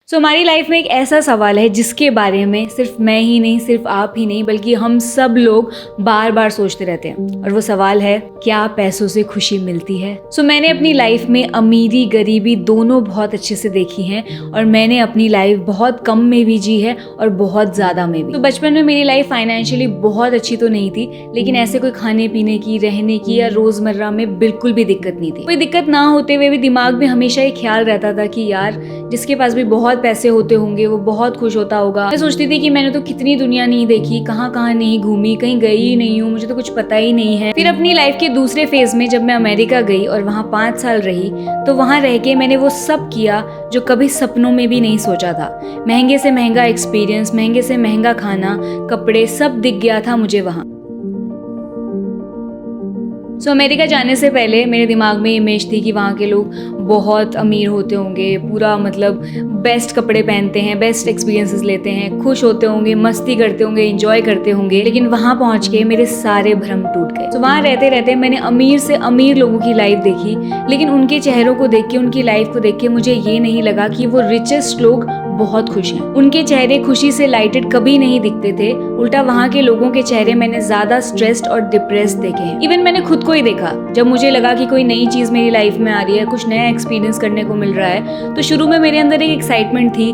हमारी लाइफ में एक ऐसा सवाल है जिसके बारे में सिर्फ मैं ही नहीं, सिर्फ आप ही नहीं, बल्कि हम सब लोग बार बार सोचते रहते हैं। और वो सवाल है, क्या पैसों से खुशी मिलती है? मैंने अपनी लाइफ में अमीरी गरीबी दोनों बहुत अच्छे से देखी हैं और मैंने अपनी लाइफ बहुत कम में भी जी है और बहुत ज़्यादा में भी। बचपन में मेरी लाइफ फाइनेंशियली बहुत अच्छी तो नहीं थी, लेकिन ऐसे कोई खाने पीने की, रहने की या रोज़मर्रा में बिल्कुल भी दिक्कत नहीं थी। कोई दिक्कत ना होते हुए भी दिमाग में हमेशा ये ख्याल रहता था कि यार जिसके पास भी बहुत पैसे होते होंगे वो बहुत खुश होता होगा। मैं सोचती थी कि मैंने तो कितनी दुनिया नहीं देखी, कहाँ कहाँ नहीं घूमी, कहीं गई ही नहीं हूँ, मुझे तो कुछ पता ही नहीं है। फिर अपनी लाइफ के दूसरे फेज में जब मैं अमेरिका गई और वहाँ 5 साल रही, तो वहाँ रह के मैंने वो सब किया जो कभी सपनों में भी नहीं सोचा था। महंगे से महंगा एक्सपीरियंस, महंगे से महंगा खाना, कपड़े, सब दिख गया था मुझे वहाँ। अमेरिका जाने से पहले मेरे दिमाग में इमेज थी कि वहाँ के लोग बहुत अमीर होते होंगे, पूरा मतलब बेस्ट कपड़े पहनते हैं, बेस्ट एक्सपीरियंसेस लेते हैं, खुश होते होंगे, मस्ती करते होंगे, एंजॉय करते होंगे। लेकिन वहाँ पहुँच के मेरे सारे भ्रम टूट गए। वहाँ रहते रहते मैंने अमीर से अमीर लोगों की लाइफ देखी, लेकिन उनके चेहरों को देख के, उनकी लाइफ को देख के मुझे ये नहीं लगा कि वो रिचेस्ट लोग बहुत खुश हैं। उनके चेहरे खुशी से लाइटेड कभी नहीं दिखते थे। उल्टा वहाँ के लोगों के चेहरे मैंने ज्यादा स्ट्रेस्ड और डिप्रेस्ड देखे हैं। इवन मैंने खुद को ही देखा। जब मुझे लगा कि कोई नई चीज मेरी लाइफ में आ रही है, कुछ नया एक्सपीरियंस करने को मिल रहा है, तो शुरू में मेरे अंदर एक एक्साइटमेंट थी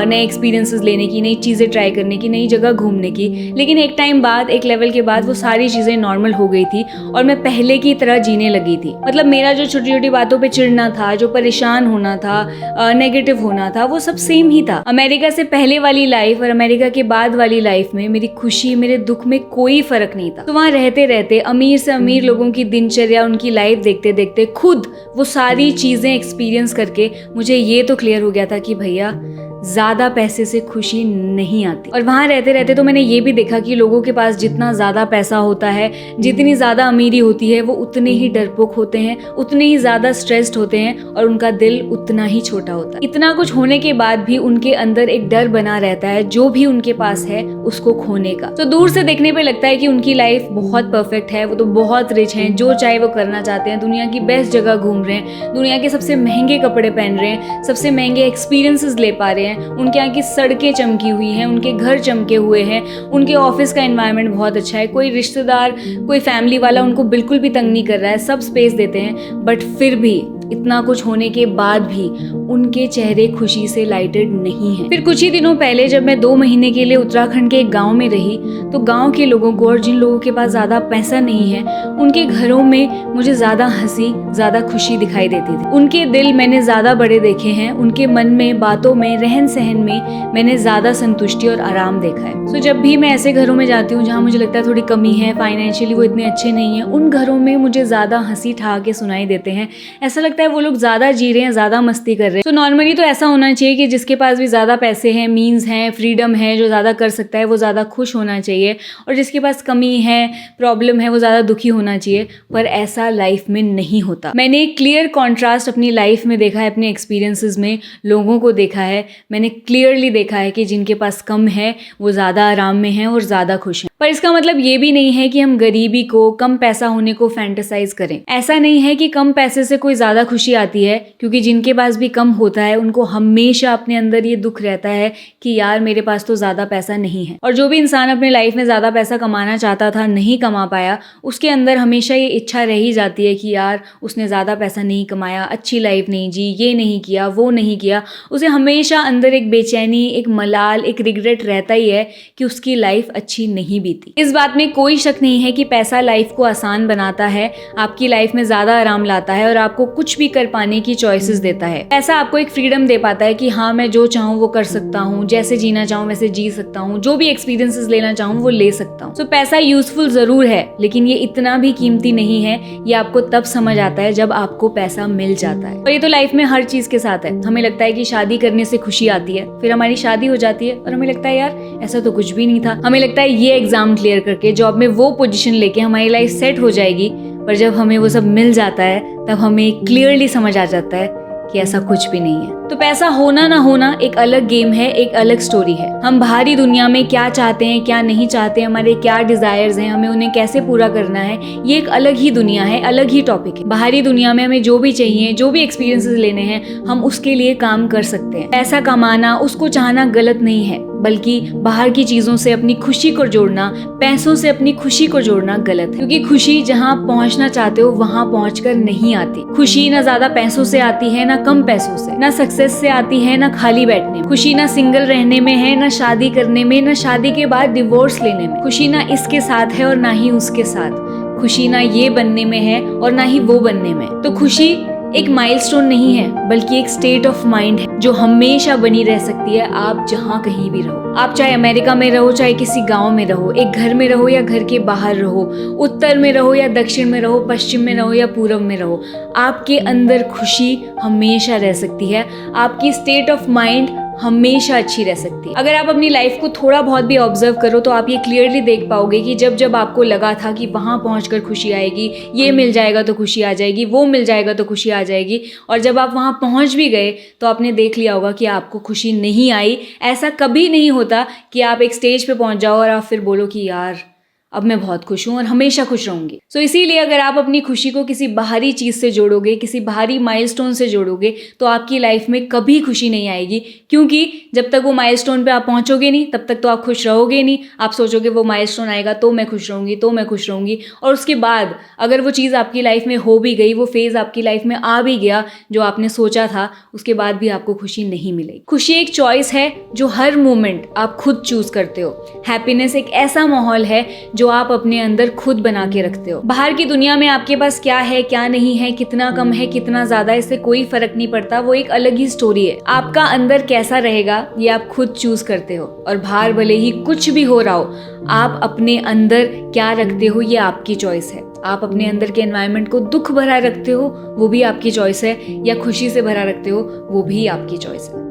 नए एक्सपीरियंसेस लेने की, नई चीजें ट्राई करने की, नई जगह घूमने की। लेकिन एक टाइम बाद, एक लेवल के बाद वो सारी चीजें नॉर्मल हो गई थी और मैं पहले की तरह जीने लगी थी। मतलब मेरा जो छोटी छोटी बातों पे चिढ़ना था, जो परेशान होना था, नेगेटिव होना था, वो सब सेम ही था। अमेरिका से पहले वाली लाइफ और अमेरिका के बाद वाली लाइफ में मेरी खुशी, मेरे दुख में कोई फर्क नहीं था। तो वहाँ रहते रहते अमीर से अमीर लोगों की दिनचर्या, उनकी लाइफ देखते देखते खुद वो सारी चीजें एक्सपीरियंस करके मुझे ये तो क्लियर हो गया था कि भैया ज्यादा पैसे से खुशी नहीं आती। और वहां रहते रहते तो मैंने ये भी देखा कि लोगों के पास जितना ज्यादा पैसा होता है, जितनी ज्यादा अमीरी होती है, वो उतने ही डरपोक होते हैं, उतने ही ज्यादा स्ट्रेस्ड होते हैं और उनका दिल उतना ही छोटा होता है। इतना कुछ होने के बाद भी उनके अंदर एक डर बना रहता है जो भी उनके पास है उसको खोने का। तो दूर से देखने पे लगता है कि उनकी लाइफ बहुत परफेक्ट है, वो तो बहुत रिच हैं, जो चाहे वो करना चाहते हैं, दुनिया की बेस्ट जगह घूम रहे हैं, दुनिया के सबसे महंगे कपड़े पहन रहे हैं, सबसे महंगे एक्सपीरियंसेस ले पा रहे हैं, उनके यहाँ की सड़कें चमकी हुई हैं, उनके घर चमके हुए हैं, उनके ऑफिस का एनवायरनमेंट बहुत अच्छा है, कोई रिश्तेदार, कोई फैमिली वाला उनको बिल्कुल भी तंग नहीं कर रहा है, सब स्पेस देते हैं। बट फिर भी इतना कुछ होने के बाद भी उनके चेहरे खुशी से लाइटेड नहीं है। फिर कुछ ही दिनों पहले जब मैं 2 महीने के लिए उत्तराखंड के एक गांव में रही, तो गांव के लोगों को, और जिन लोगों के पास ज्यादा पैसा नहीं है, उनके घरों में मुझे ज्यादा हंसी, ज्यादा खुशी दिखाई देती थी। उनके दिल मैंने ज्यादा बड़े देखे हैं, उनके मन में, बातों में, रहन सहन में मैंने ज्यादा संतुष्टि और आराम देखा है। जब भी मैं ऐसे घरों में जाती हूँ जहाँ मुझे लगता है थोड़ी कमी है, फाइनेंशियली वो इतने अच्छे नहीं है, उन घरों में मुझे ज्यादा हंसी ठहाके सुनाई देते हैं। ऐसा लगता है वो लोग ज्यादा जी रहे हैं, ज्यादा मस्ती कर रहे हैं। नॉर्मली तो ऐसा होना चाहिए कि जिसके पास भी ज्यादा पैसे हैं, मीन्स हैं, फ्रीडम है, जो ज्यादा कर सकता है वो ज्यादा खुश होना चाहिए, और जिसके पास कमी है, प्रॉब्लम है, वो ज्यादा दुखी होना चाहिए। पर ऐसा लाइफ में नहीं होता। मैंने एक क्लियर कॉन्ट्रास्ट अपनी लाइफ में देखा है, अपने एक्सपीरियंसेस में लोगों को देखा है। मैंने क्लियरली देखा है कि जिनके पास कम है वो ज्यादा आराम में हैं और ज्यादा खुश हैं। पर इसका मतलब ये भी नहीं है कि हम गरीबी को, कम पैसा होने को फैंटेसाइज करें। ऐसा नहीं है कि कम पैसे से कोई ज्यादा खुशी आती है, क्योंकि जिनके पास भी कम होता है उनको हमेशा अपने अंदर ये दुख रहता है कि यार मेरे पास तो ज्यादा पैसा नहीं है। और जो भी इंसान अपने लाइफ में ज्यादा पैसा कमाना चाहता था, नहीं कमा पाया, उसके अंदर हमेशा ये इच्छा रह ही जाती है कि यार उसने ज्यादा पैसा नहीं कमाया, अच्छी लाइफ नहीं जी, ये नहीं किया, वो नहीं किया। उसे हमेशा अंदर एक बेचैनी, एक मलाल, एक रिग्रेट रहता ही है कि उसकी लाइफ अच्छी नहीं बीती। इस बात में कोई शक नहीं है कि पैसा लाइफ को आसान बनाता है, आपकी लाइफ में ज्यादा आराम लाता है और आपको कुछ भी कर पाने की चॉइसेस देता है। पैसा आपको एक फ्रीडम दे पाता है कि हाँ मैं जो चाहूँ वो कर सकता हूँ, जैसे जीना चाहूँ वैसे जी सकता हूँ, जो भी एक्सपीरियंसेस लेना चाहूँ वो ले सकता हूँ। पैसा यूजफुल जरूर है, लेकिन ये इतना भी कीमती नहीं है। ये आपको तब समझ आता है जब आपको पैसा मिल जाता है। और ये तो लाइफ में हर चीज के साथ है। हमें लगता है कि शादी करने से खुशी आती है, फिर हमारी शादी हो जाती है और हमें लगता है यार ऐसा तो कुछ भी नहीं था। हमें लगता है ये एग्जाम क्लियर करके जॉब में वो पोजीशन लेके हमारी लाइफ सेट हो जाएगी, पर जब हमें वो सब मिल जाता है तब हमें क्लियरली समझ आ जाता है कि ऐसा कुछ भी नहीं है। तो पैसा होना ना होना एक अलग गेम है, एक अलग स्टोरी है। हम बाहरी दुनिया में क्या चाहते हैं, क्या नहीं चाहते, हमारे क्या डिजायर्स हैं, हमें उन्हें कैसे पूरा करना है, ये एक अलग ही दुनिया है, अलग ही टॉपिक है। बाहरी दुनिया में हमें जो भी चाहिए, जो भी एक्सपीरियंसेस लेने हैं, हम उसके लिए काम कर सकते हैं। पैसा कमाना, उसको चाहना गलत नहीं है, बल्कि बाहर की चीजों से अपनी खुशी को जोड़ना, पैसों से अपनी खुशी को जोड़ना गलत है। क्योंकि खुशी जहाँ पहुँचना चाहते हो वहाँ पहुँचकर नहीं आती। खुशी ना ज्यादा पैसों से आती है, ना कम पैसों से, ना सक्सेस से आती है, ना खाली बैठने में। खुशी ना सिंगल रहने में है, ना शादी करने में, ना शादी के बाद डिवोर्स लेने में। खुशी ना इसके साथ है और ना ही उसके साथ। खुशी ना ये बनने में है और ना ही वो बनने में। तो खुशी एक माइलस्टोन नहीं है, बल्कि एक स्टेट ऑफ माइंड है जो हमेशा बनी रह सकती है, आप जहाँ कहीं भी रहो। आप चाहे अमेरिका में रहो, चाहे किसी गांव में रहो, एक घर में रहो या घर के बाहर रहो, उत्तर में रहो या दक्षिण में रहो, पश्चिम में रहो या पूर्व में रहो, आपके अंदर खुशी हमेशा रह सकती है। आपकी स्टेट ऑफ माइंड हमेशा अच्छी रह सकती है। अगर आप अपनी लाइफ को थोड़ा बहुत भी ऑब्जर्व करो तो आप ये क्लियरली देख पाओगे कि जब जब आपको लगा था कि वहाँ पहुँचकर खुशी आएगी, ये मिल जाएगा तो खुशी आ जाएगी, वो मिल जाएगा तो खुशी आ जाएगी, और जब आप वहाँ पहुँच भी गए तो आपने देख लिया होगा कि आपको खुशी नहीं आई। ऐसा कभी नहीं होता कि आप एक स्टेज पे पहुँच जाओ और आप फिर बोलो कि यार अब मैं बहुत खुश हूँ और हमेशा खुश रहूंगी। सो इसीलिए अगर आप अपनी खुशी को किसी बाहरी चीज़ से जोड़ोगे, किसी बाहरी माइलस्टोन से जोड़ोगे, तो आपकी लाइफ में कभी खुशी नहीं आएगी। क्योंकि जब तक वो माइलस्टोन पे आप पहुँचोगे नहीं, तब तक तो आप खुश रहोगे नहीं। आप सोचोगे वो माइलस्टोन आएगा तो मैं खुश रहूँगी, तो मैं खुश रहूँगी, और उसके बाद अगर वो चीज़ आपकी लाइफ में हो भी गई, वो फेज़ आपकी लाइफ में आ भी गया जो आपने सोचा था, उसके बाद भी आपको खुशी नहीं मिलेगी। खुशी एक चॉइस है जो हर मोमेंट आप खुद चूज करते हो। हैप्पीनेस एक ऐसा माहौल है जो आप अपने अंदर खुद बना के रखते हो। बाहर की दुनिया में आपके पास क्या है, क्या नहीं है, कितना कम है, कितना ज्यादा, इससे कोई फर्क नहीं पड़ता। वो एक अलग ही स्टोरी है। आपका अंदर कैसा रहेगा ये आप खुद चूज करते हो, और बाहर भले ही कुछ भी हो रहा हो, आप अपने अंदर क्या रखते हो ये आपकी चॉइस है। आप अपने अंदर के एनवायरनमेंट को दुख भरा रखते हो, वो भी आपकी चॉइस है, या खुशी से भरा रखते हो, वो भी आपकी चॉइस है।